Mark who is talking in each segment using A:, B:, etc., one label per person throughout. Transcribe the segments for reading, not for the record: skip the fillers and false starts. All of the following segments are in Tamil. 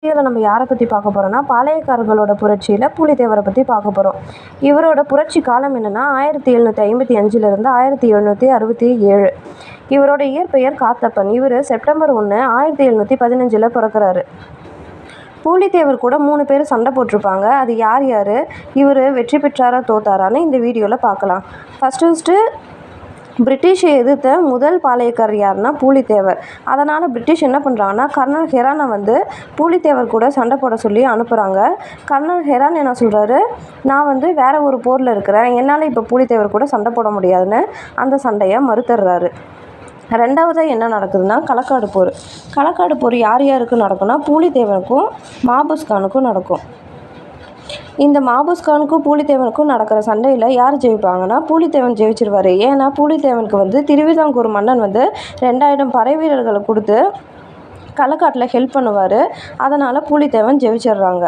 A: இதில் நம்ம யாரை பற்றி பார்க்க போகிறோம்னா பாளையக்காரர்களோட புரட்சியில் பூலித்தேவரை பற்றி பார்க்க போகிறோம். இவரோட புரட்சி காலம் என்னென்னா 1755 1767. இவரோட இயற்பெயர் காத்தப்பன். இவர் செப்டம்பர் 1 1715 பிறக்கிறாரு. பூலித்தேவர் கூட 3 பேர் சண்டை போட்டிருப்பாங்க. அது யார் யார், இவர் வெற்றி பெற்றாரா தோத்தாரான்னு இந்த வீடியோவில் பார்க்கலாம். ஃபஸ்ட்டு பிரிட்டிஷை எதிர்த்த முதல் பாளையக்காரர் யாருன்னா பூலித்தேவர். அதனால் பிரிட்டிஷ் என்ன பண்ணுறாங்கன்னா கர்னல் ஹெரானை பூலித்தேவர் கூட சண்டை போட சொல்லி அனுப்புகிறாங்க. கர்னல் ஹெரான் என்ன சொல்கிறாரு, நான் வேறு ஒரு போரில் இருக்கிறேன், என்னால் இப்போ பூலித்தேவர் கூட சண்டை போட முடியாதுன்னு அந்த சண்டையை மறுத்துடுறாரு. ரெண்டாவதாக என்ன நடக்குதுன்னா களக்காடு போர். களக்காடு போர் யார் யாருக்கு நடக்கும்னா பூலித்தேவனுக்கும் மாபுஸ்கானுக்கும் நடக்கும். இந்த மாபுஸ்கானுக்கும் பூலித்தேவனுக்கும் நடக்கிற சண்டையில் யார் ஜெயிப்பாங்கன்னா பூலித்தேவன் ஜெயிச்சிருவார். ஏன்னா பூலித்தேவனுக்கு திருவிதாங்கூர் மன்னன் 2000 படை வீரர்களை கொடுத்து களக்காட்டில் ஹெல்ப் பண்ணுவார். அதனால் பூலித்தேவன் ஜெயிச்சிடுறாங்க.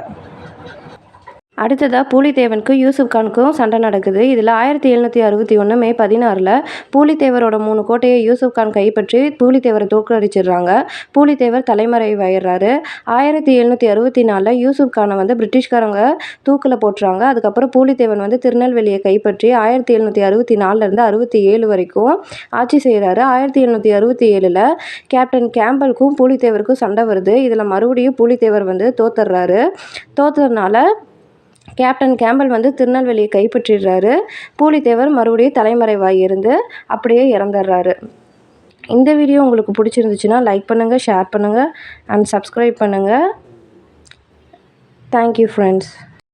A: அடுத்ததாக பூலித்தேவனுக்கும் யூசுப் கானுக்கும் சண்டை நடக்குது. இதில் 1761 மே 16 பூலித்தேவரோட 3 கோட்டையை யூசுப் கான் கைப்பற்றி பூலித்தேவரை தோற்கடிச்சிடுறாங்க. பூலித்தேவர் தலைமறைவாயிடுறாரு. 1764 யூசுப் கானை பிரிட்டிஷ்காரங்க தூக்கில் போட்டுறாங்க. அதுக்கப்புறம் பூலித்தேவன் திருநெல்வேலியை கைப்பற்றி 1764 67 வரைக்கும் ஆட்சி செய்கிறாரு. 1767 கேப்டன் கேம்பலுக்கும் பூலித்தேவருக்கும் சண்டை வருது. இதில் மறுபடியும் பூலித்தேவர் தோத்துடுறாரு. தோத்ததுனால கேப்டன் கேம்பல் திருநெல்வேலியை கைப்பற்றிடுறாரு. பூலித்தேவர் மறுபடியும் தலைமறைவாகி இருந்து அப்படியே இறந்துடுறாரு. இந்த வீடியோ உங்களுக்கு பிடிச்சிருந்துச்சுன்னா லைக் பண்ணுங்கள், ஷேர் பண்ணுங்கள் அண்ட் சப்ஸ்கிரைப் பண்ணுங்கள். Thank you friends.